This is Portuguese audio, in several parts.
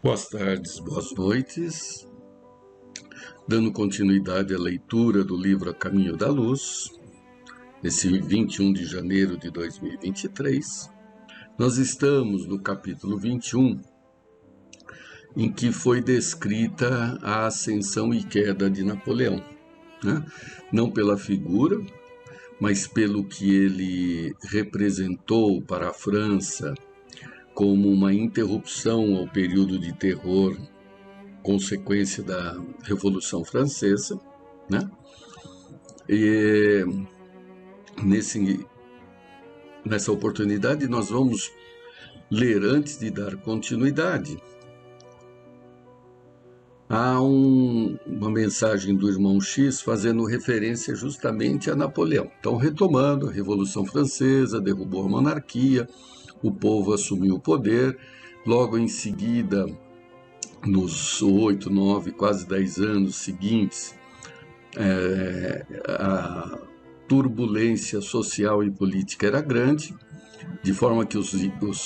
Boas tardes, boas noites. Dando continuidade à leitura do livro A Caminho da Luz, nesse 21 de janeiro de 2023, nós estamos no capítulo 21, em que foi descrita a ascensão e queda de Napoleão, né? Não pela figura, mas pelo que ele representou para a França como uma interrupção ao período de terror consequência da Revolução Francesa, né? E nessa oportunidade nós vamos ler, antes de dar continuidade, há uma mensagem do irmão X fazendo referência justamente a Napoleão. Então, retomando, a Revolução Francesa derrubou a monarquia, o povo assumiu o poder, logo em seguida, nos 8, 9, quase 10 anos seguintes, a turbulência social e política era grande, de forma que os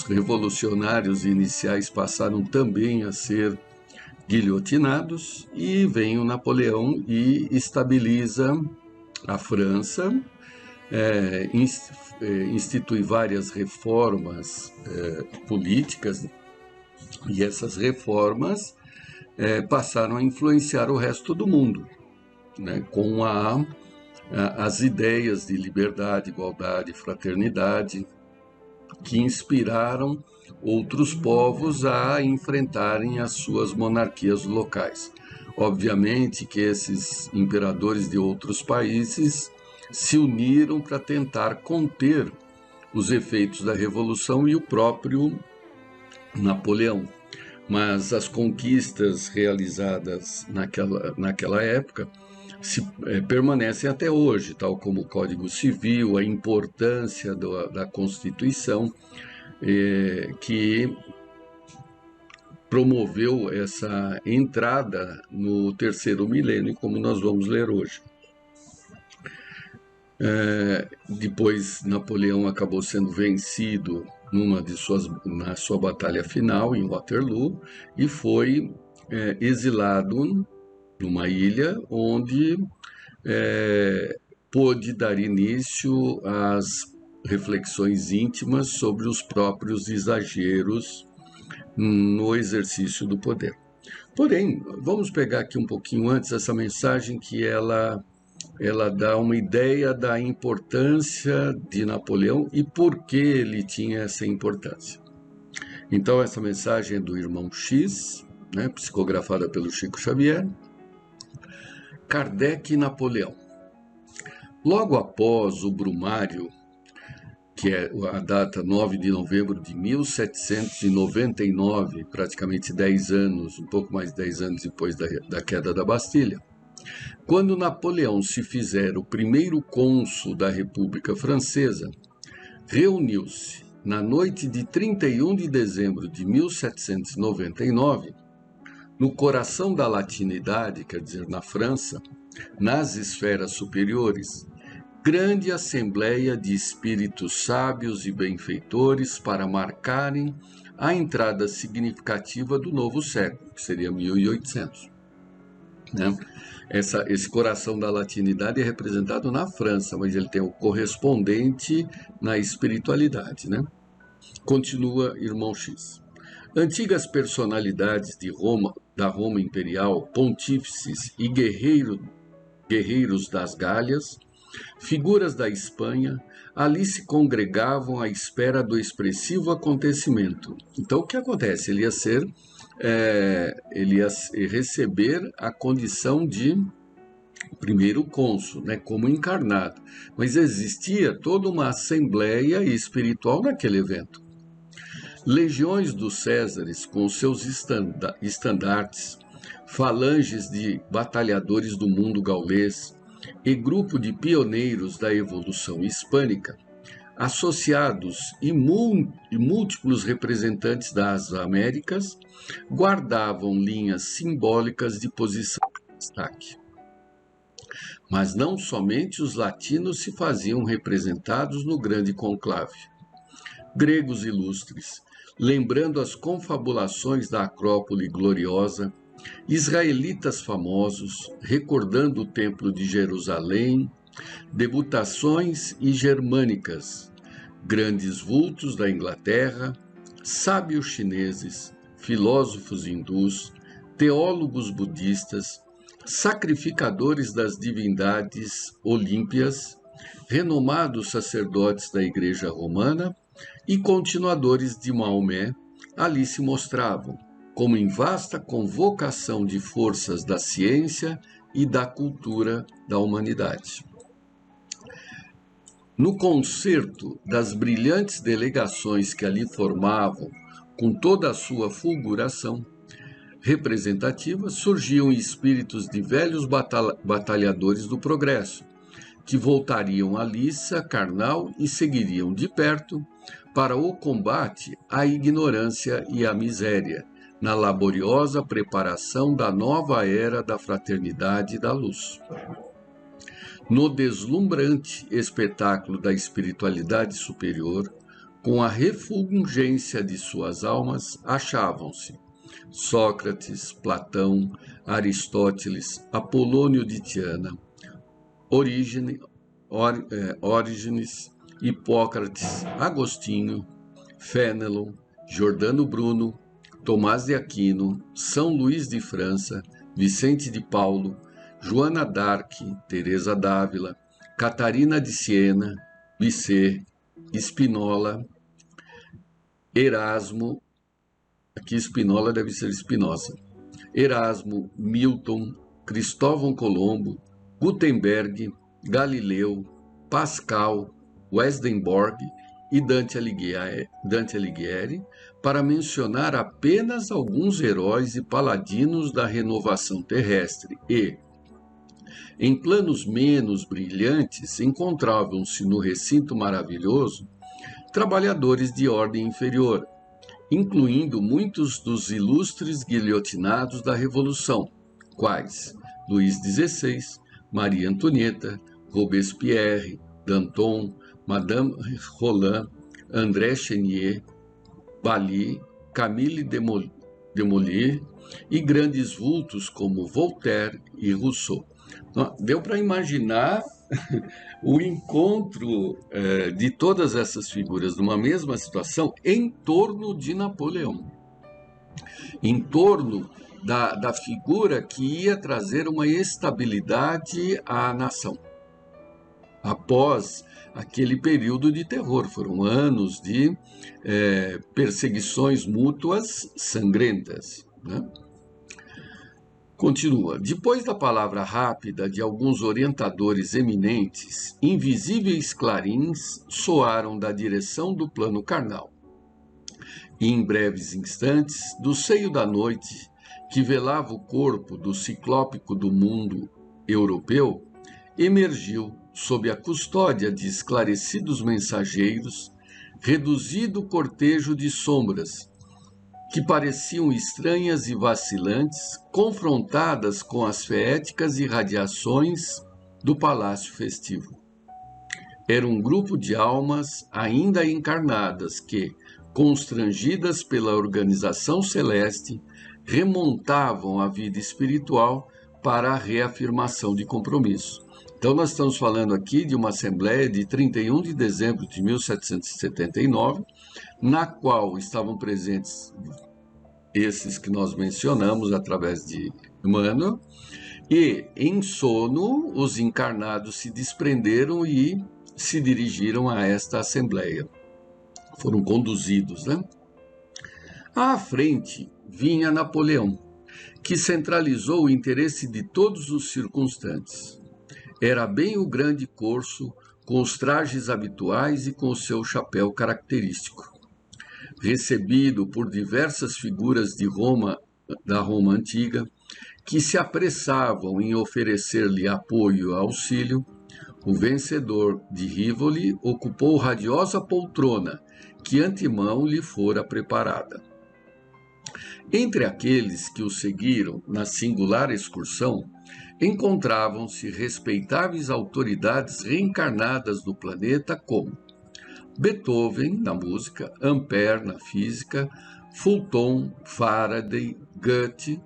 revolucionários iniciais passaram também a ser guilhotinados, e vem o Napoleão e estabiliza a França, institui várias reformas políticas, e essas reformas passaram a influenciar o resto do mundo, né, com as ideias de liberdade, igualdade, fraternidade, que inspiraram outros povos a enfrentarem as suas monarquias locais. Obviamente que esses imperadores de outros países se uniram para tentar conter os efeitos da Revolução e o próprio Napoleão. Mas as conquistas realizadas naquela época permanecem até hoje, tal como o Código Civil, a importância da Constituição, que promoveu essa entrada no terceiro milênio, como nós vamos ler hoje. Depois, Napoleão acabou sendo vencido na sua batalha final, em Waterloo, e foi exilado numa ilha onde pôde dar início às reflexões íntimas sobre os próprios exageros no exercício do poder. Porém, vamos pegar aqui um pouquinho antes essa mensagem que ela dá uma ideia da importância de Napoleão e por que ele tinha essa importância. Então, essa mensagem é do irmão X, né, psicografada pelo Chico Xavier. Kardec e Napoleão. Logo após o Brumário, que é a data 9 de novembro de 1799, praticamente 10 anos, um pouco mais de 10 anos depois da queda da Bastilha, quando Napoleão se fizer o primeiro cônsul da República Francesa, reuniu-se na noite de 31 de dezembro de 1799, no coração da latinidade, quer dizer, na França, nas esferas superiores, grande assembleia de espíritos sábios e benfeitores para marcarem a entrada significativa do novo século, que seria 1800. Né? Esse coração da latinidade é representado na França, mas ele tem o correspondente na espiritualidade. Né? Continua irmão X. Antigas personalidades da Roma imperial, pontífices e guerreiros das Gálias, figuras da Espanha, ali se congregavam à espera do expressivo acontecimento. Então, o que acontece? Ele ia receber a condição de primeiro cônsul, né, como encarnado. Mas existia toda uma assembleia espiritual naquele evento. Legiões dos Césares, com seus estandartes, falanges de batalhadores do mundo gaulês e grupo de pioneiros da evolução hispânica, associados e múltiplos representantes das Américas, guardavam linhas simbólicas de posição de destaque. Mas não somente os latinos se faziam representados no grande conclave. gregos ilustres, lembrando as confabulações da Acrópole gloriosa, israelitas famosos, recordando o Templo de Jerusalém, debutações e germânicas, grandes vultos da Inglaterra, sábios chineses, filósofos hindus, teólogos budistas, sacrificadores das divindades olímpias, renomados sacerdotes da Igreja Romana e continuadores de Maomé, ali se mostravam, como em vasta convocação de forças da ciência e da cultura da humanidade. No concerto das brilhantes delegações que ali formavam, com toda a sua fulguração representativa, surgiam espíritos de velhos batalhadores do progresso, que voltariam à liça carnal e seguiriam de perto para o combate à ignorância e à miséria, na laboriosa preparação da nova era da fraternidade e da luz. No deslumbrante espetáculo da espiritualidade superior, com a refulgência de suas almas, achavam-se Sócrates, Platão, Aristóteles, Apolônio de Tiana, Orígenes, Hipócrates, Agostinho, Fénelon, Giordano Bruno, Tomás de Aquino, São Luís de França, Vicente de Paulo, Joana d'Arc, Teresa d'Ávila, Catarina de Siena, Bizet, Spinola, Erasmo, aqui Spinola deve ser Spinoza, Erasmo, Milton, Cristóvão Colombo, Gutenberg, Galileu, Pascal, Swedenborg e Dante Alighieri, para mencionar apenas alguns heróis e paladinos da renovação terrestre e, em planos menos brilhantes, encontravam-se no recinto maravilhoso trabalhadores de ordem inferior, incluindo muitos dos ilustres guilhotinados da Revolução, quais Luís XVI, Maria Antonieta, Robespierre, Danton, Madame Roland, André Chenier, Bali, Camille Desmoulins e grandes vultos como Voltaire e Rousseau. Deu para imaginar o encontro de todas essas figuras numa mesma situação em torno de Napoleão, em torno da figura que ia trazer uma estabilidade à nação. Após aquele período de terror, foram anos de perseguições mútuas sangrentas, né? Continua. Depois da palavra rápida de alguns orientadores eminentes, invisíveis clarins soaram da direção do plano carnal. E em breves instantes, do seio da noite, que velava o corpo do ciclópico do mundo europeu, emergiu, sob a custódia de esclarecidos mensageiros, reduzido cortejo de sombras, que pareciam estranhas e vacilantes, confrontadas com as feéticas irradiações do palácio festivo. Era um grupo de almas ainda encarnadas que, constrangidas pela organização celeste, remontavam a vida espiritual para a reafirmação de compromisso. Então, nós estamos falando aqui de uma assembleia de 31 de dezembro de 1779, na qual estavam presentes esses que nós mencionamos através de Emmanuel, e em sono os encarnados se desprenderam e se dirigiram a esta assembleia. Foram conduzidos, né? À frente vinha Napoleão, que centralizou o interesse de todos os circunstantes. Era bem o grande corso, com os trajes habituais e com o seu chapéu característico. Recebido por diversas figuras de Roma, da Roma antiga, que se apressavam em oferecer-lhe apoio e auxílio, o vencedor de Rivoli ocupou radiosa poltrona, que antemão lhe fora preparada. Entre aqueles que o seguiram na singular excursão, encontravam-se respeitáveis autoridades reencarnadas do planeta como Beethoven na música, Ampère na física, Fulton, Faraday, Goethe,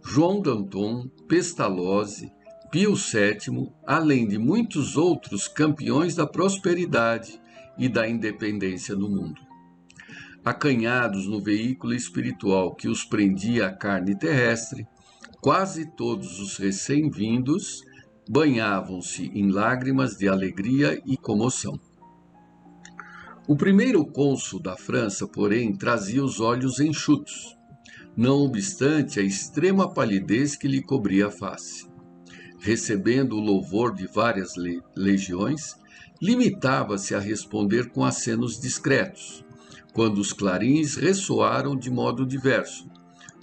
João Danton, Pestalozzi, Pio VII, além de muitos outros campeões da prosperidade e da independência no mundo. Acanhados no veículo espiritual que os prendia à carne terrestre, quase todos os recém-vindos banhavam-se em lágrimas de alegria e comoção. O primeiro cônsul da França, porém, trazia os olhos enxutos, não obstante a extrema palidez que lhe cobria a face. Recebendo o louvor de várias legiões, limitava-se a responder com acenos discretos, quando os clarins ressoaram de modo diverso,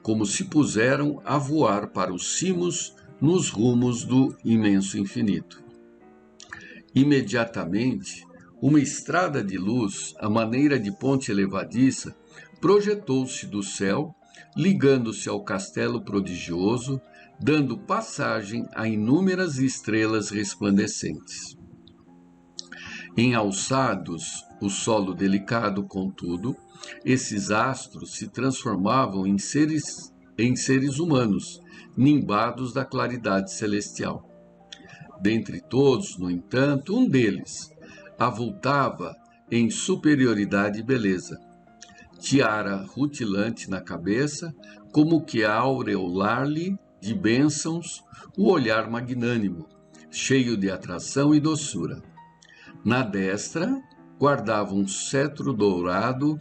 como se puseram a voar para os cimos nos rumos do imenso infinito. Imediatamente, uma estrada de luz, à maneira de ponte elevadiça, projetou-se do céu, ligando-se ao castelo prodigioso, dando passagem a inúmeras estrelas resplandecentes. Enalçados o solo delicado, contudo, esses astros se transformavam em seres humanos, nimbados da claridade celestial. Dentre todos, no entanto, um deles avultava em superioridade e beleza, tiara rutilante na cabeça, como que a aureolar-lhe de bênçãos o olhar magnânimo, cheio de atração e doçura. Na destra, guardava um cetro dourado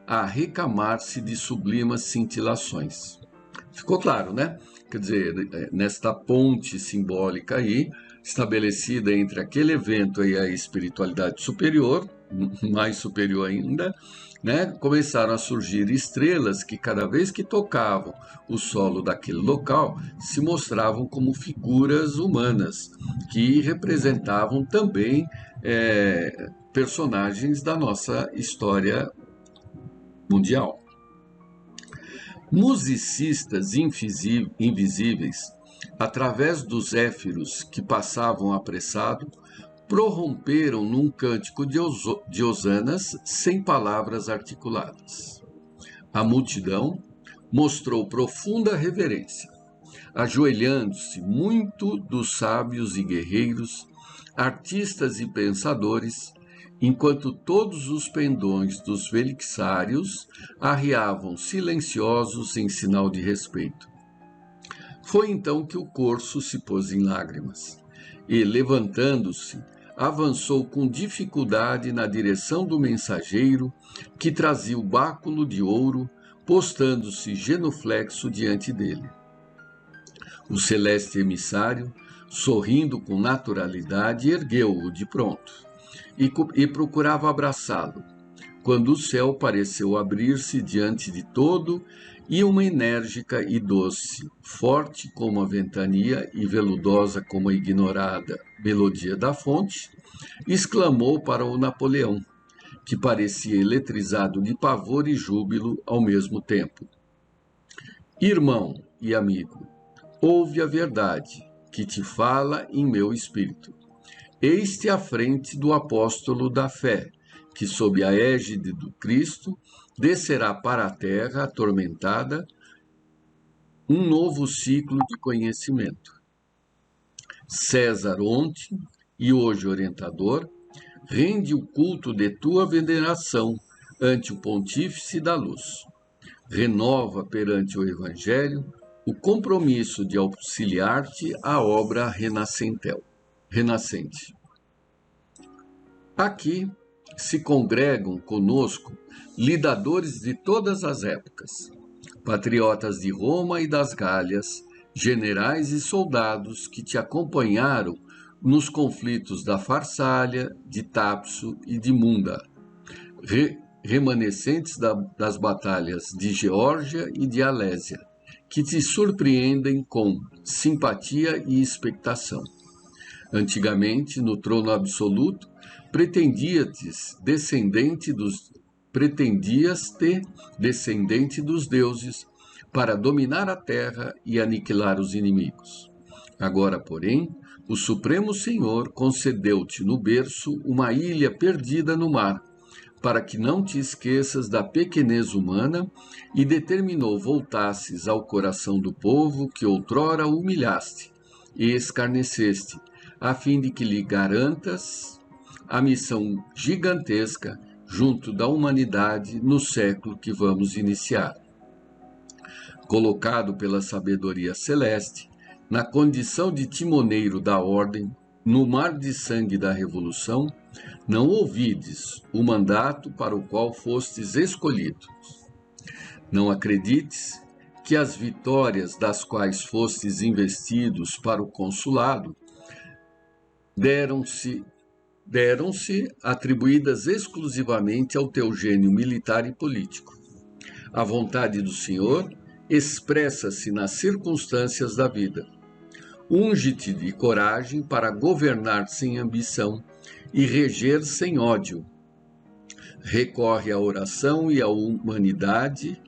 a recamar-se de sublimas cintilações. Ficou claro, né? Quer dizer, nesta ponte simbólica aí, estabelecida entre aquele evento e a espiritualidade superior, mais superior ainda, né, começaram a surgir estrelas que cada vez que tocavam o solo daquele local se mostravam como figuras humanas que representavam também personagens da nossa história mundial. Musicistas invisíveis, através dos éfiros que passavam apressado, prorromperam num cântico de hosanas sem palavras articuladas. A multidão mostrou profunda reverência, ajoelhando-se muito dos sábios e guerreiros, artistas e pensadores, enquanto todos os pendões dos velixários arriavam silenciosos em sinal de respeito. Foi então que o corso se pôs em lágrimas e, levantando-se, avançou com dificuldade na direção do mensageiro que trazia o báculo de ouro, postando-se genuflexo diante dele. O celeste emissário, sorrindo com naturalidade, ergueu-o de pronto e procurava abraçá-lo, quando o céu pareceu abrir-se diante de todo e uma enérgica e doce, forte como a ventania e veludosa como a ignorada melodia da fonte, exclamou para o Napoleão, que parecia eletrizado de pavor e júbilo ao mesmo tempo: Irmão e amigo, ouve a verdade que te fala em meu espírito. Eis-te à frente do apóstolo da fé, que sob a égide do Cristo descerá para a terra atormentada um novo ciclo de conhecimento. César ontem e hoje orientador, rende o culto de tua veneração ante o pontífice da luz. Renova perante o Evangelho o compromisso de auxiliar-te à obra renascente. Aqui se congregam conosco lidadores de todas as épocas, patriotas de Roma e das Gálias, generais e soldados que te acompanharam nos conflitos da Farsália, de Tapso e de Munda, remanescentes das batalhas de Geórgia e de Alésia, que te surpreendem com simpatia e expectação. Antigamente, no trono absoluto, pretendias-te descendente dos deuses para dominar a terra e aniquilar os inimigos. Agora, porém, o Supremo Senhor concedeu-te no berço uma ilha perdida no mar, para que não te esqueças da pequenez humana, e determinou voltasses ao coração do povo que outrora humilhaste e escarneceste, a fim de que lhe garantas a missão gigantesca junto da humanidade no século que vamos iniciar. Colocado pela sabedoria celeste, na condição de timoneiro da ordem, no mar de sangue da revolução, não ouvides o mandato para o qual fostes escolhidos. Não acredites que as vitórias das quais fostes investidos para o consulado deram-se atribuídas exclusivamente ao teu gênio militar e político. A vontade do Senhor expressa-se nas circunstâncias da vida. Unge-te de coragem para governar sem ambição e reger sem ódio. Recorre à oração e à humildade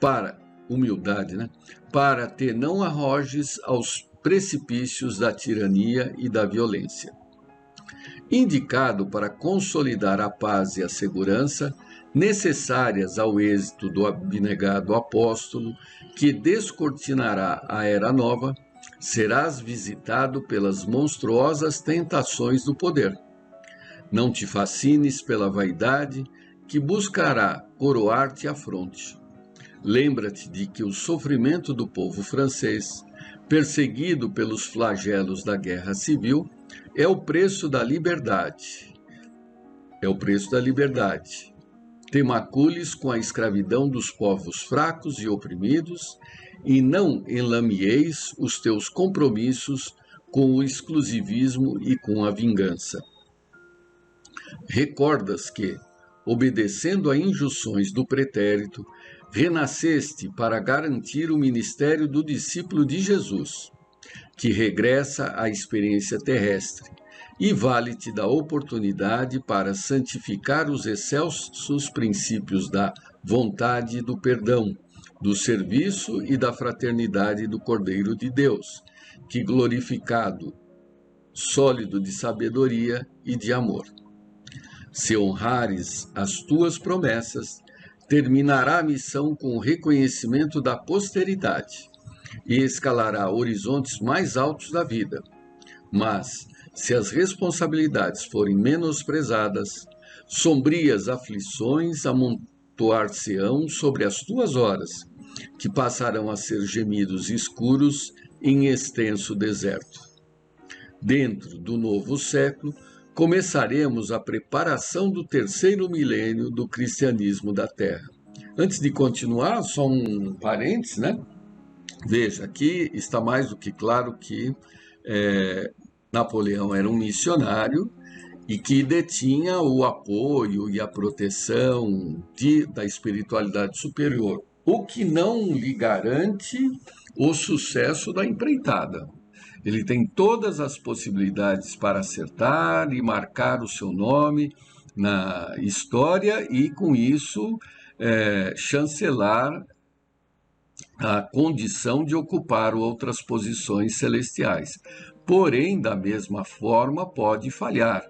para te não arrojes aos precipícios da tirania e da violência. Indicado para consolidar a paz e a segurança necessárias ao êxito do abnegado apóstolo que descortinará a era nova, serás visitado pelas monstruosas tentações do poder. Não te fascines pela vaidade que buscará coroar-te a fronte. Lembra-te de que o sofrimento do povo francês, perseguido pelos flagelos da guerra civil, é o preço da liberdade. Te macules com a escravidão dos povos fracos e oprimidos, e não enlamieis os teus compromissos com o exclusivismo e com a vingança. Recordas que, obedecendo a injunções do pretérito, renasceste para garantir o ministério do discípulo de Jesus, que regressa à experiência terrestre, e vale-te da oportunidade para santificar os excelsos princípios da vontade e do perdão, do serviço e da fraternidade do Cordeiro de Deus, que glorificado, sólido de sabedoria e de amor. Se honrares as tuas promessas, terminará a missão com o reconhecimento da posteridade e escalará horizontes mais altos da vida. Mas, se as responsabilidades forem menosprezadas, sombrias aflições amontoar-se-ão sobre as tuas horas, que passarão a ser gemidos escuros em extenso deserto. Dentro do novo século, começaremos a preparação do terceiro milênio do cristianismo da Terra. Antes de continuar, só um parênteses, né? Veja, aqui está mais do que claro que Napoleão era um missionário e que detinha o apoio e a proteção da espiritualidade superior, o que não lhe garante o sucesso da empreitada. Ele tem todas as possibilidades para acertar e marcar o seu nome na história e, com isso, chancelar a condição de ocupar outras posições celestiais. Porém, da mesma forma, pode falhar.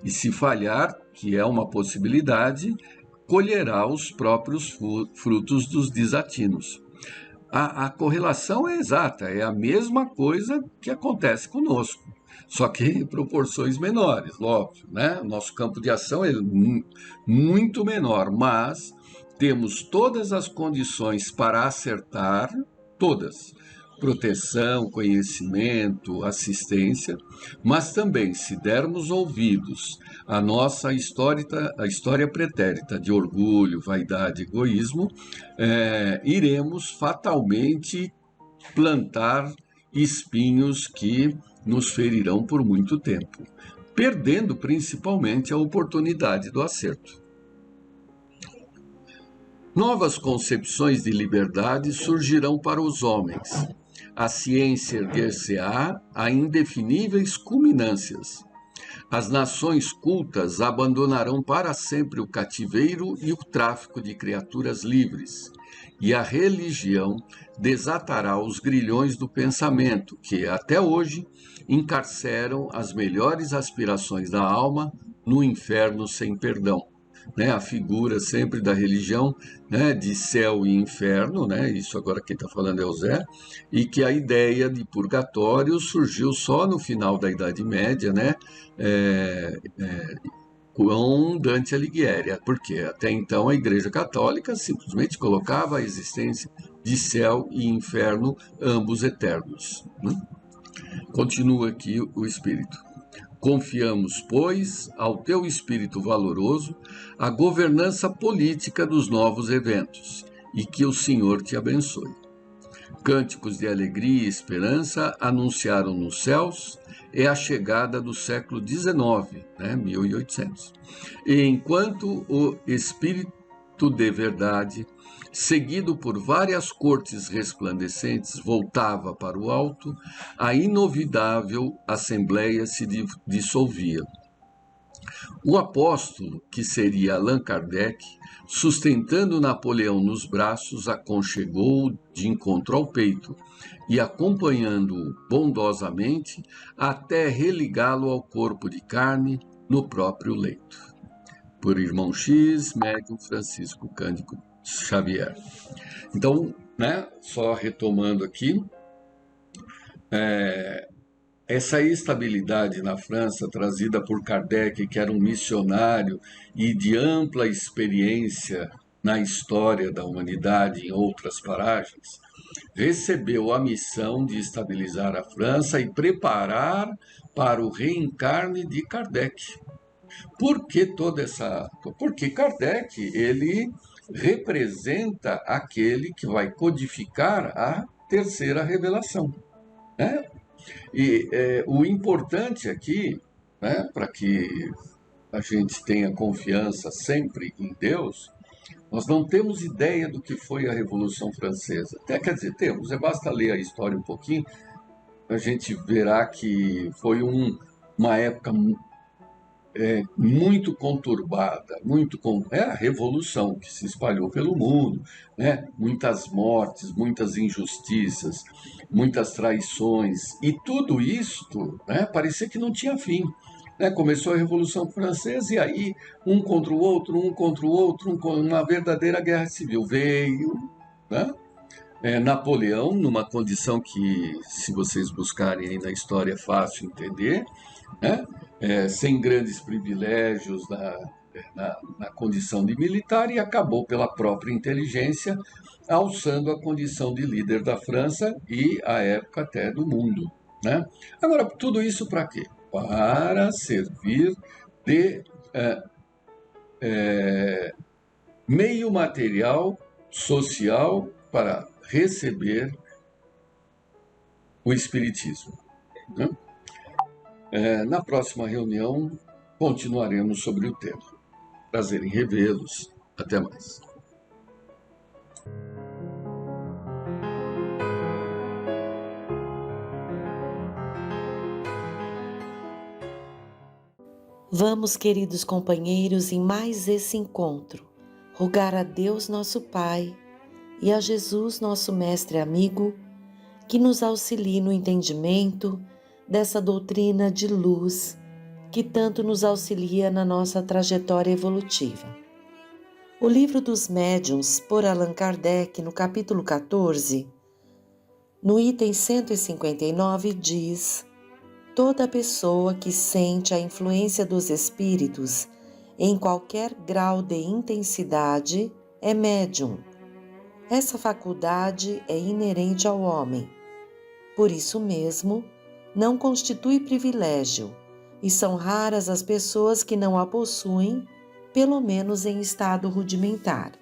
E se falhar, que é uma possibilidade, colherá os próprios frutos dos desatinos. A correlação é exata, é a mesma coisa que acontece conosco, só que em proporções menores, óbvio, né? O nosso campo de ação é muito menor, mas temos todas as condições para acertar, todas, proteção, conhecimento, assistência, mas também, se dermos ouvidos à nossa história pretérita de orgulho, vaidade, egoísmo, iremos fatalmente plantar espinhos que nos ferirão por muito tempo, perdendo principalmente a oportunidade do acerto. Novas concepções de liberdade surgirão para os homens. A ciência erguer-se-á a indefiníveis culminâncias. as nações cultas abandonarão para sempre o cativeiro e o tráfico de criaturas livres, e a religião desatará os grilhões do pensamento, que até hoje encarceram as melhores aspirações da alma no inferno sem perdão. A figura sempre da religião, de céu e inferno, isso agora quem está falando é o Zé, e que a ideia de purgatório surgiu só no final da Idade Média, com Dante Alighieri, porque até então a Igreja Católica simplesmente colocava a existência de céu e inferno, ambos eternos. Continua aqui o Espírito. Confiamos, pois, ao teu Espírito valoroso, a governança política dos novos eventos, e que o Senhor te abençoe. Cânticos de alegria e esperança anunciaram nos céus a chegada do século XIX, 1800. E enquanto o Espírito de verdade, seguido por várias cortes resplandecentes, voltava para o alto, a inovidável assembleia se dissolvia. O apóstolo, que seria Allan Kardec, sustentando Napoleão nos braços, aconchegou-o de encontro ao peito e, acompanhando-o bondosamente, até religá-lo ao corpo de carne no próprio leito. Por Irmão X, médium Francisco Cândido Xavier. Então, só retomando aqui, essa estabilidade na França, trazida por Kardec, que era um missionário e de ampla experiência na história da humanidade em outras paragens, recebeu a missão de estabilizar a França e preparar para o reencarne de Kardec. Por que toda essa... Porque Kardec, ele representa aquele que vai codificar a terceira revelação, E o importante aqui, para que a gente tenha confiança sempre em Deus, nós não temos ideia do que foi a Revolução Francesa. Quer dizer, temos, basta ler a história um pouquinho, a gente verá que foi uma época muito conturbada, a revolução que se espalhou pelo mundo, muitas mortes, muitas injustiças, muitas traições, e tudo isto parecia que não tinha fim. Começou a Revolução Francesa e aí um contra o outro, uma verdadeira guerra civil veio, Napoleão, numa condição que, se vocês buscarem aí na história, é fácil entender, sem grandes privilégios na condição de militar, e acabou pela própria inteligência alçando a condição de líder da França e, à época, até do mundo. Agora, tudo isso para quê? Para servir de meio material, social, para receber o Espiritismo. Na próxima reunião, continuaremos sobre o tema. Prazer em revê-los. Até mais. Vamos, queridos companheiros, em mais esse encontro, rogar a Deus nosso Pai e a Jesus nosso Mestre amigo, que nos auxilie no entendimento dessa doutrina de luz que tanto nos auxilia na nossa trajetória evolutiva. O Livro dos Médiuns, por Allan Kardec, no capítulo 14, no item 159, diz: toda pessoa que sente a influência dos espíritos em qualquer grau de intensidade é médium. Essa faculdade é inerente ao homem. Por isso mesmo, não constitui privilégio, e são raras as pessoas que não a possuem, pelo menos em estado rudimentar.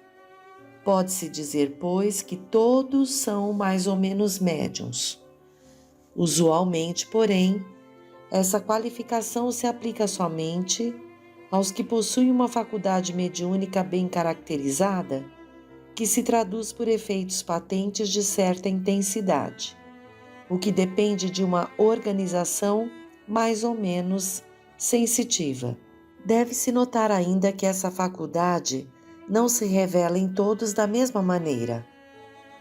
Pode-se dizer, pois, que todos são mais ou menos médiuns. Usualmente, porém, essa qualificação se aplica somente aos que possuem uma faculdade mediúnica bem caracterizada, que se traduz por efeitos patentes de certa intensidade, o que depende de uma organização mais ou menos sensitiva. Deve-se notar ainda que essa faculdade não se revela em todos da mesma maneira.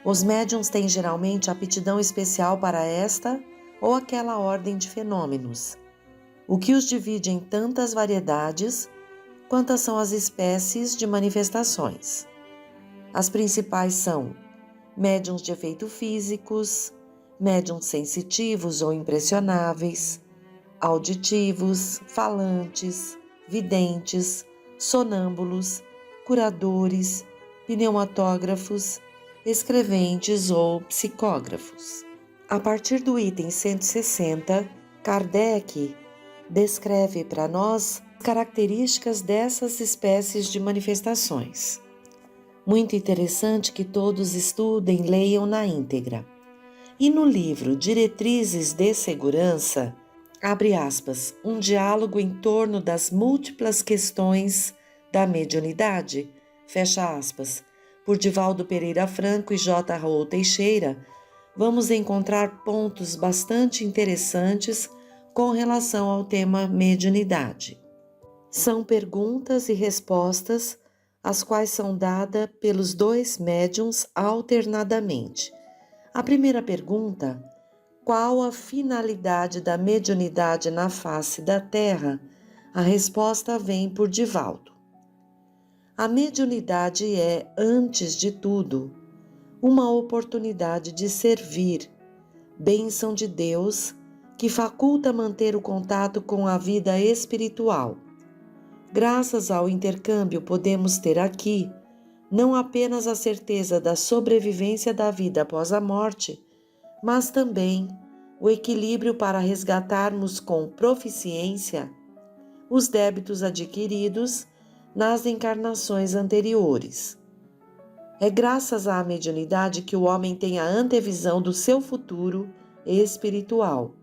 Os médiuns têm geralmente aptidão especial para esta ou aquela ordem de fenômenos, o que os divide em tantas variedades quantas são as espécies de manifestações. As principais são médiuns de efeito físicos, médiuns sensitivos ou impressionáveis, auditivos, falantes, videntes, sonâmbulos, curadores, pneumatógrafos, escreventes ou psicógrafos. A partir do item 160, Kardec descreve para nós características dessas espécies de manifestações. Muito interessante que todos estudem, leiam na íntegra. E no livro Diretrizes de Segurança, abre aspas, um diálogo em torno das múltiplas questões da mediunidade, fecha aspas, por Divaldo Pereira Franco e J. Raul Teixeira, vamos encontrar pontos bastante interessantes com relação ao tema mediunidade. São perguntas e respostas, as quais são dadas pelos dois médiuns alternadamente. A primeira pergunta: qual a finalidade da mediunidade na face da Terra? A resposta vem por Divaldo. A mediunidade é, antes de tudo, uma oportunidade de servir, bênção de Deus, que faculta manter o contato com a vida espiritual. Graças ao intercâmbio, podemos ter aqui não apenas a certeza da sobrevivência da vida após a morte, mas também o equilíbrio para resgatarmos com proficiência os débitos adquiridos nas encarnações anteriores. É graças à mediunidade que o homem tem a antevisão do seu futuro espiritual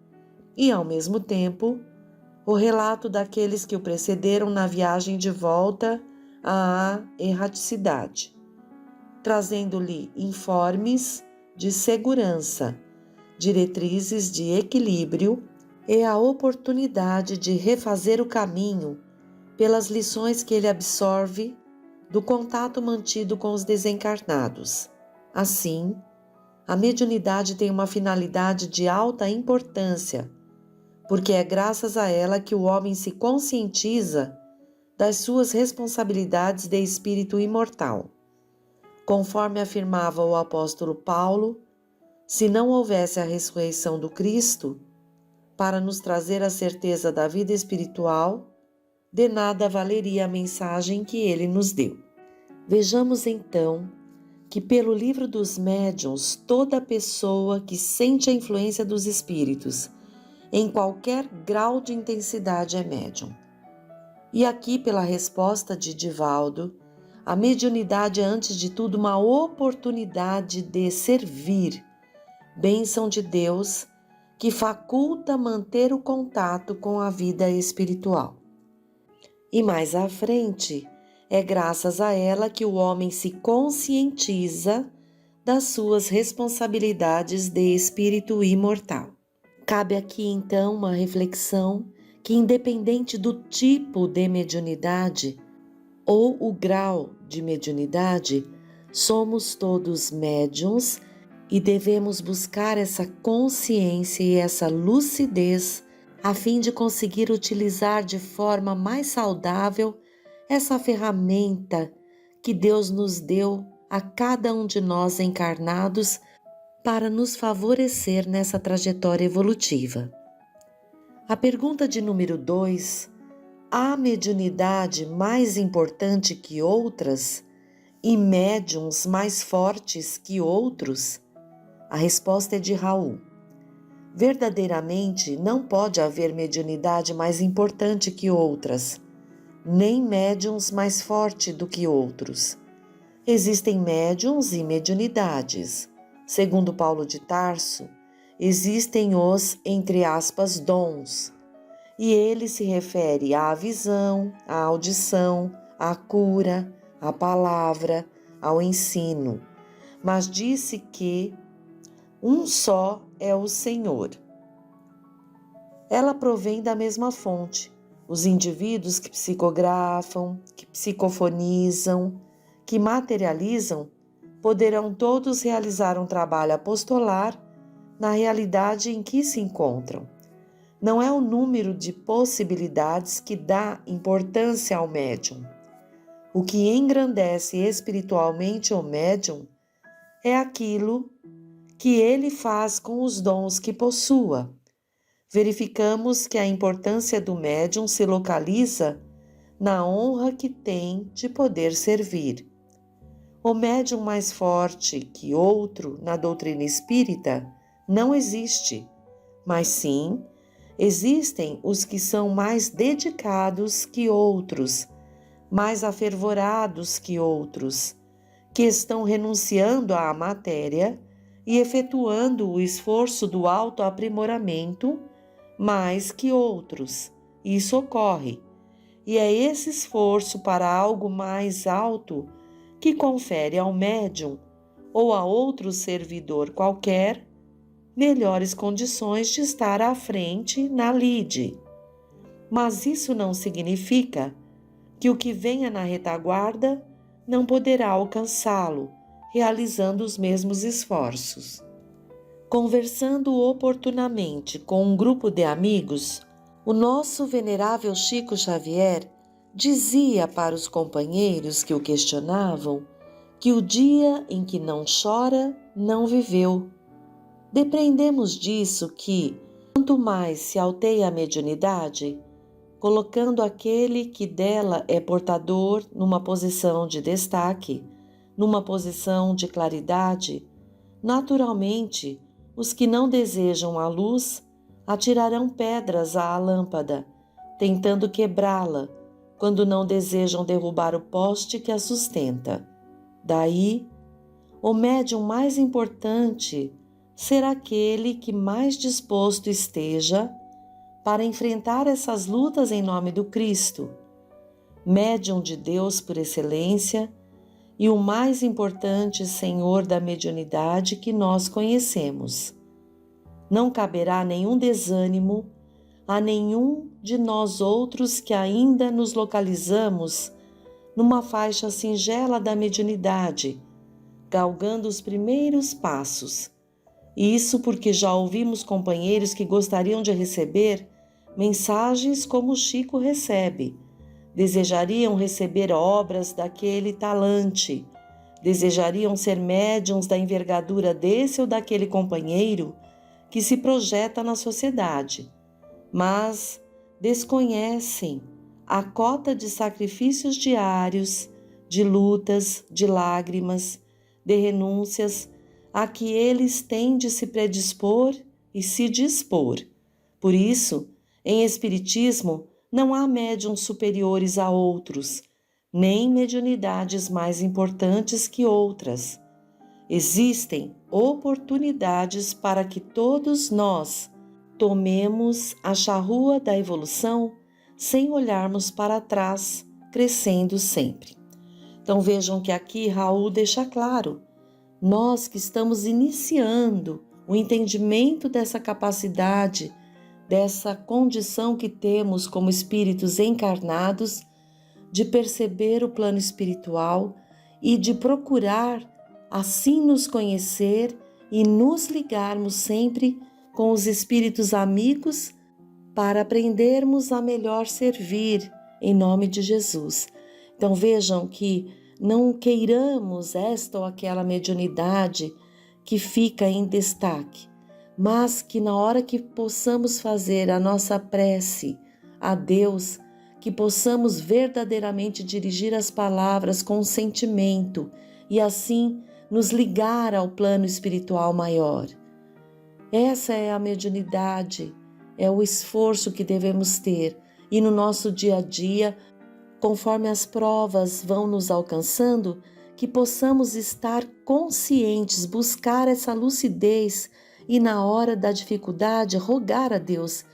e, ao mesmo tempo, o relato daqueles que o precederam na viagem de volta à erraticidade, trazendo-lhe informes de segurança, diretrizes de equilíbrio e a oportunidade de refazer o caminho pelas lições que ele absorve do contato mantido com os desencarnados. Assim, a mediunidade tem uma finalidade de alta importância, porque é graças a ela que o homem se conscientiza das suas responsabilidades de espírito imortal. Conforme afirmava o apóstolo Paulo, se não houvesse a ressurreição do Cristo, para nos trazer a certeza da vida espiritual, de nada valeria a mensagem que ele nos deu. Vejamos então que pelo livro dos médiuns, toda pessoa que sente a influência dos espíritos, em qualquer grau de intensidade, é médium. E aqui, pela resposta de Divaldo, a mediunidade é antes de tudo uma oportunidade de servir, bênção de Deus, que faculta manter o contato com a vida espiritual. E mais à frente, é graças a ela que o homem se conscientiza das suas responsabilidades de espírito imortal. Cabe aqui então uma reflexão que, independente do tipo de mediunidade ou o grau de mediunidade, somos todos médiuns e devemos buscar essa consciência e essa lucidez a fim de conseguir utilizar de forma mais saudável essa ferramenta que Deus nos deu a cada um de nós encarnados para nos favorecer nessa trajetória evolutiva. A pergunta de número 2, há mediunidade mais importante que outras e médiuns mais fortes que outros? A resposta é de Raul. Verdadeiramente, não pode haver mediunidade mais importante que outras, nem médiuns mais fortes do que outros. Existem médiuns e mediunidades. Segundo Paulo de Tarso, existem os, entre aspas, dons, e ele se refere à visão, à audição, à cura, à palavra, ao ensino, mas disse que um só é o Senhor. Ela provém da mesma fonte, Os indivíduos que psicografam, que psicofonizam, que materializam, poderão todos realizar um trabalho apostolar na realidade em que se encontram. Não é o número de possibilidades que dá importância ao médium. O que engrandece espiritualmente o médium é aquilo que ele faz com os dons que possua. Verificamos que a importância do médium se localiza na honra que tem de poder servir. O médium mais forte que outro na doutrina espírita não existe, mas sim existem os que são mais dedicados que outros, mais afervorados que outros, que estão renunciando à matéria e efetuando o esforço do autoaprimoramento mais que outros. Isso ocorre, e é esse esforço para algo mais alto que confere ao médium ou a outro servidor qualquer melhores condições de estar à frente na lide. Mas isso não significa que o que venha na retaguarda não poderá alcançá-lo, realizando os mesmos esforços. Conversando oportunamente com um grupo de amigos, o nosso venerável Chico Xavier dizia para os companheiros que o questionavam que o dia em que não chora, não viveu. Depreendemos disso que, quanto mais se alteia a mediunidade, colocando aquele que dela é portador numa posição de destaque, numa posição de claridade, naturalmente, os que não desejam a luz atirarão pedras à lâmpada, tentando quebrá-la, quando não desejam derrubar o poste que a sustenta. Daí, o médium mais importante será aquele que mais disposto esteja para enfrentar essas lutas em nome do Cristo, médium de Deus por excelência e o mais importante Senhor da mediunidade que nós conhecemos. Não caberá nenhum desânimo a nenhum de nós outros que ainda nos localizamos numa faixa singela da mediunidade, galgando os primeiros passos. Isso porque já ouvimos companheiros que gostariam de receber mensagens como o Chico recebe, desejariam receber obras daquele talante, desejariam ser médiuns da envergadura desse ou daquele companheiro que se projeta na sociedade, mas desconhecem a cota de sacrifícios diários, de lutas, de lágrimas, de renúncias a que eles têm de se predispor e se dispor. Por isso, em Espiritismo, não há médiuns superiores a outros, nem mediunidades mais importantes que outras. Existem oportunidades para que todos nós tomemos a charrua da evolução sem olharmos para trás, crescendo sempre. Então vejam que aqui Raul deixa claro, nós que estamos iniciando o entendimento dessa capacidade, dessa condição que temos como espíritos encarnados, de perceber o plano espiritual e de procurar assim nos conhecer e nos ligarmos sempre com os espíritos amigos para aprendermos a melhor servir em nome de Jesus. Então vejam que não queiramos esta ou aquela mediunidade que fica em destaque, mas que na hora que possamos fazer a nossa prece a Deus, que possamos verdadeiramente dirigir as palavras com sentimento e assim nos ligar ao plano espiritual maior. Essa é a mediunidade, é o esforço que devemos ter e no nosso dia a dia, conforme as provas vão nos alcançando, que possamos estar conscientes, buscar essa lucidez e na hora da dificuldade rogar a Deus,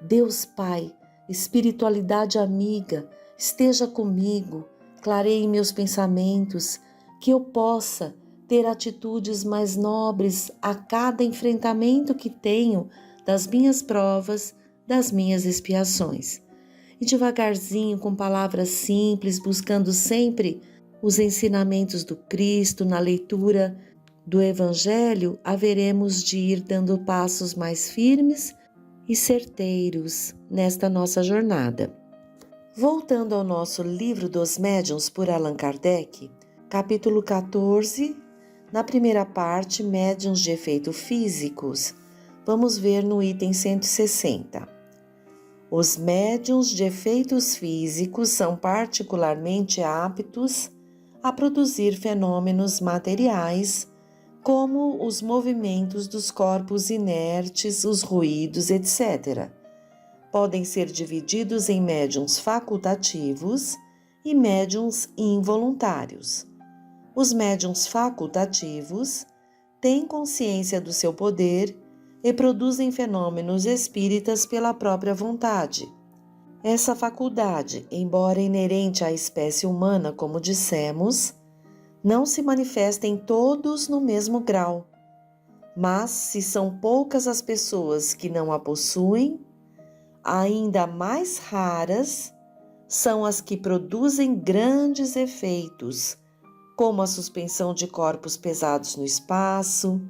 Deus Pai, espiritualidade amiga, esteja comigo, clareie meus pensamentos, que eu possa ter atitudes mais nobres a cada enfrentamento que tenho das minhas provas, das minhas expiações. e devagarzinho, com palavras simples, buscando sempre os ensinamentos do Cristo na leitura do Evangelho, haveremos de ir dando passos mais firmes e certeiros nesta nossa jornada. Voltando ao nosso livro dos Médiuns por Allan Kardec, capítulo 14, na primeira parte, Médiuns de efeitos físicos, vamos ver no item 160. Os médiuns de efeitos físicos são particularmente aptos a produzir fenômenos materiais, como os movimentos dos corpos inertes, os ruídos, etc. Podem ser divididos em médiuns facultativos e médiuns involuntários. Os médiuns facultativos têm consciência do seu poder e produzem fenômenos espíritas pela própria vontade. Essa faculdade, embora inerente à espécie humana, como dissemos, não se manifesta em todos no mesmo grau, mas se são poucas as pessoas que não a possuem, ainda mais raras são as que produzem grandes efeitos, como a suspensão de corpos pesados no espaço,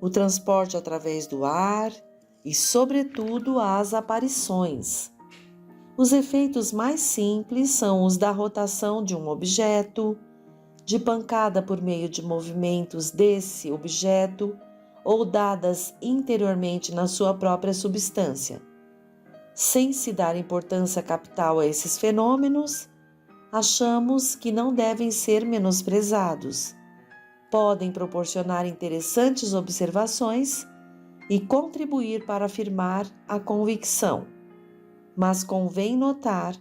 o transporte através do ar e, sobretudo, as aparições. Os efeitos mais simples são os da rotação de um objeto, de pancada por meio de movimentos desse objeto ou dadas interiormente na sua própria substância. Sem se dar importância capital a esses fenômenos, achamos que não devem ser menosprezados. Podem proporcionar interessantes observações e contribuir para afirmar a convicção. Mas convém notar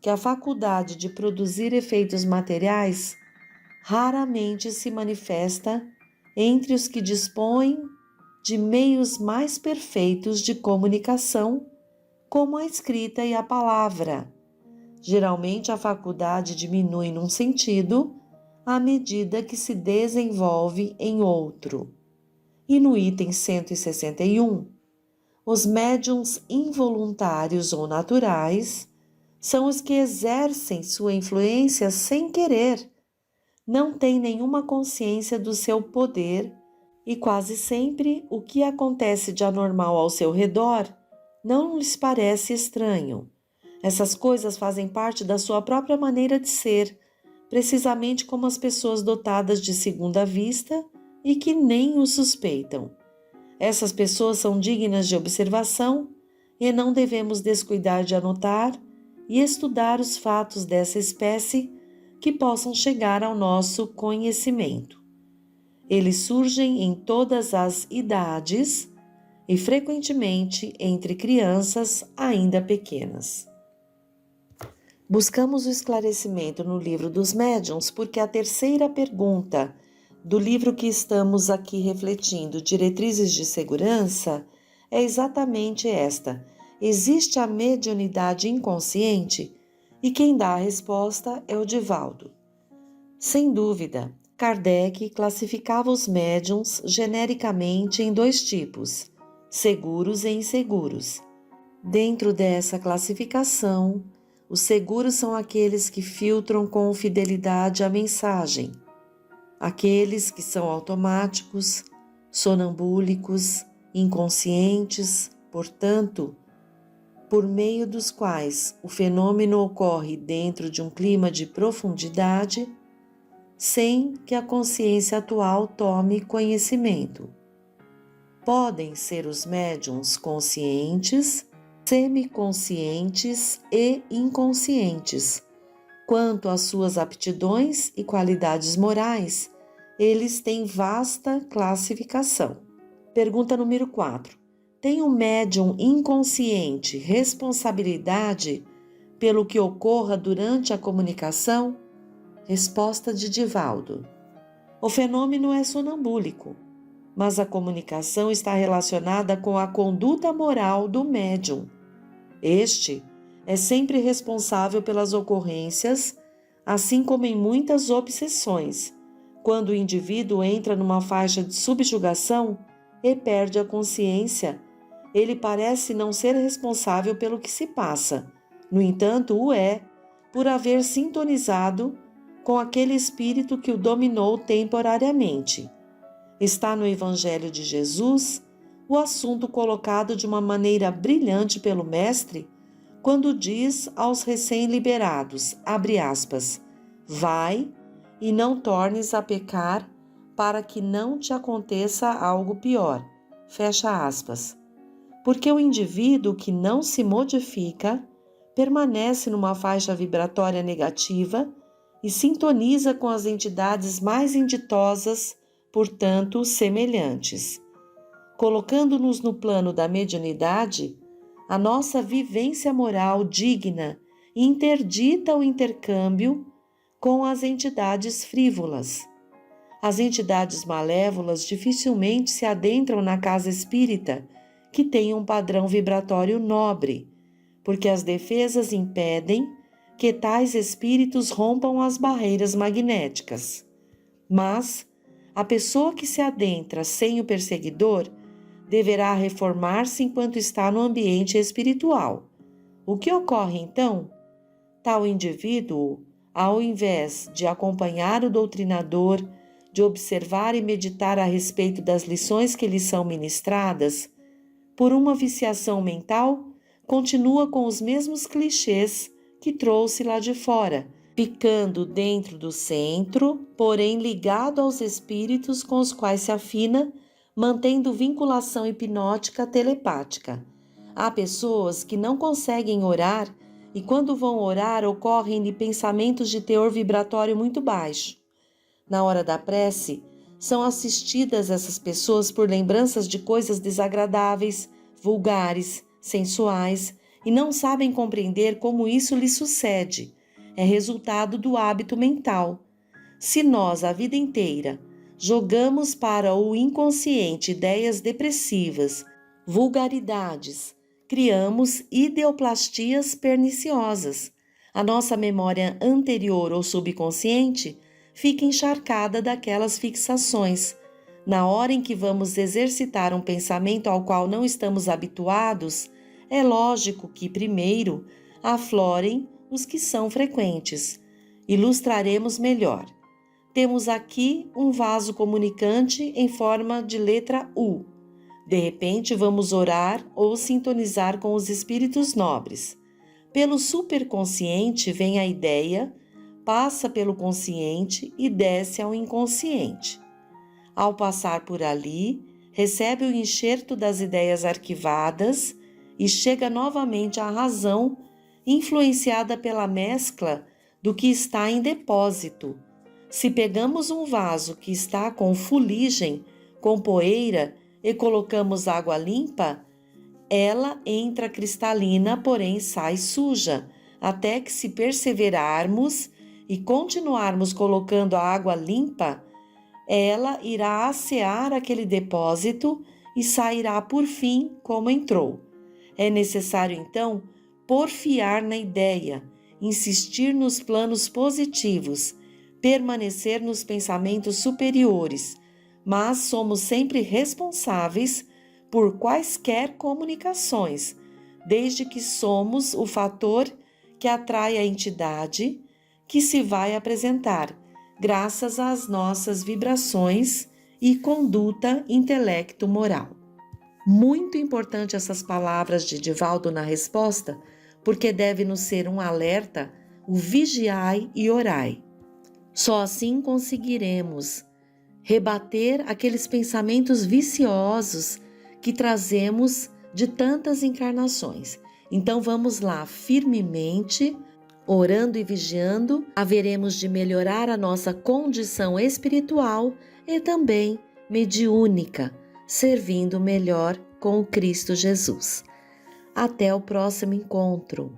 que a faculdade de produzir efeitos materiais raramente se manifesta entre os que dispõem de meios mais perfeitos de comunicação, como a escrita e a palavra. Geralmente a faculdade diminui num sentido à medida que se desenvolve em outro. E no item 161, os médiuns involuntários ou naturais são os que exercem sua influência sem querer, não têm nenhuma consciência do seu poder e quase sempre o que acontece de anormal ao seu redor não lhes parece estranho. Essas coisas fazem parte da sua própria maneira de ser, precisamente como as pessoas dotadas de segunda vista e que nem o suspeitam. Essas pessoas são dignas de observação e não devemos descuidar de anotar e estudar os fatos dessa espécie que possam chegar ao nosso conhecimento. Eles surgem em todas as idades e frequentemente entre crianças ainda pequenas. Buscamos o esclarecimento no livro dos médiuns porque a terceira pergunta do livro que estamos aqui refletindo, Diretrizes de Segurança, é exatamente esta: existe a mediunidade inconsciente? E quem dá a resposta é o Divaldo. Sem dúvida, Kardec classificava os médiuns genericamente em dois tipos, seguros e inseguros. Dentro dessa classificação, os seguros são aqueles que filtram com fidelidade a mensagem, aqueles que são automáticos, sonambúlicos, inconscientes, portanto, por meio dos quais o fenômeno ocorre dentro de um clima de profundidade, sem que a consciência atual tome conhecimento. Podem ser os médiuns conscientes, semiconscientes e inconscientes. Quanto às suas aptidões e qualidades morais, eles têm vasta classificação. Pergunta número 4. Tem o médium inconsciente responsabilidade pelo que ocorra durante a comunicação? Resposta de Divaldo. O fenômeno é sonambúlico, mas a comunicação está relacionada com a conduta moral do médium. Este é sempre responsável pelas ocorrências, assim como em muitas obsessões, quando o indivíduo entra numa faixa de subjugação e perde a consciência. Ele parece não ser responsável pelo que se passa, No entanto, o é por haver sintonizado com aquele espírito que o dominou temporariamente. Está no Evangelho de Jesus o assunto colocado de uma maneira brilhante pelo Mestre, quando diz aos recém-liberados, abre aspas, vai e não tornes a pecar para que não te aconteça algo pior, fecha aspas. Porque o indivíduo que não se modifica permanece numa faixa vibratória negativa e sintoniza com as entidades mais inditosas, portanto semelhantes. Colocando-nos no plano da mediunidade, a nossa vivência moral digna interdita o intercâmbio com as entidades frívolas. As entidades malévolas dificilmente se adentram na casa espírita, que tem um padrão vibratório nobre, porque as defesas impedem que tais espíritos rompam as barreiras magnéticas. Mas a pessoa que se adentra sem o perseguidor deverá reformar-se enquanto está no ambiente espiritual. O que ocorre então? Tal indivíduo, ao invés de acompanhar o doutrinador, de observar e meditar a respeito das lições que lhe são ministradas, por uma viciação mental, continua com os mesmos clichês que trouxe lá de fora, ficando dentro do centro, porém ligado aos espíritos com os quais se afina, mantendo vinculação hipnótica telepática. Há pessoas que não conseguem orar e quando vão orar ocorrem-lhe pensamentos de teor vibratório muito baixo. Na hora da prece, são assistidas essas pessoas por lembranças de coisas desagradáveis, vulgares, sensuais e não sabem compreender como isso lhes sucede. É resultado do hábito mental. Se nós, a vida inteira, jogamos para o inconsciente ideias depressivas, vulgaridades, criamos ideoplastias perniciosas. A nossa memória anterior ou subconsciente fica encharcada daquelas fixações. Na hora em que vamos exercitar um pensamento ao qual não estamos habituados, é lógico que, primeiro, aflorem os que são frequentes. Ilustraremos melhor. Temos aqui um vaso comunicante em forma de letra U. De repente, vamos orar ou sintonizar com os espíritos nobres. Pelo superconsciente vem a ideia, passa pelo consciente e desce ao inconsciente. Ao passar por ali, recebe o enxerto das ideias arquivadas e chega novamente à razão, influenciada pela mescla do que está em depósito. Se pegamos um vaso que está com fuligem, com poeira, e colocamos água limpa, ela entra cristalina, porém sai suja, até que, se perseverarmos e continuarmos colocando a água limpa, ela irá assear aquele depósito e sairá por fim como entrou. É necessário, então, porfiar na ideia, insistir nos planos positivos, permanecer nos pensamentos superiores, mas somos sempre responsáveis por quaisquer comunicações, desde que somos o fator que atrai a entidade que se vai apresentar, graças às nossas vibrações e conduta intelecto-moral. Muito importante essas palavras de Divaldo na resposta, porque deve nos ser um alerta, o vigiai e orai. Só assim conseguiremos rebater aqueles pensamentos viciosos que trazemos de tantas encarnações. Então vamos lá, firmemente, orando e vigiando, haveremos de melhorar a nossa condição espiritual e também mediúnica, servindo melhor com o Cristo Jesus. Até o próximo encontro.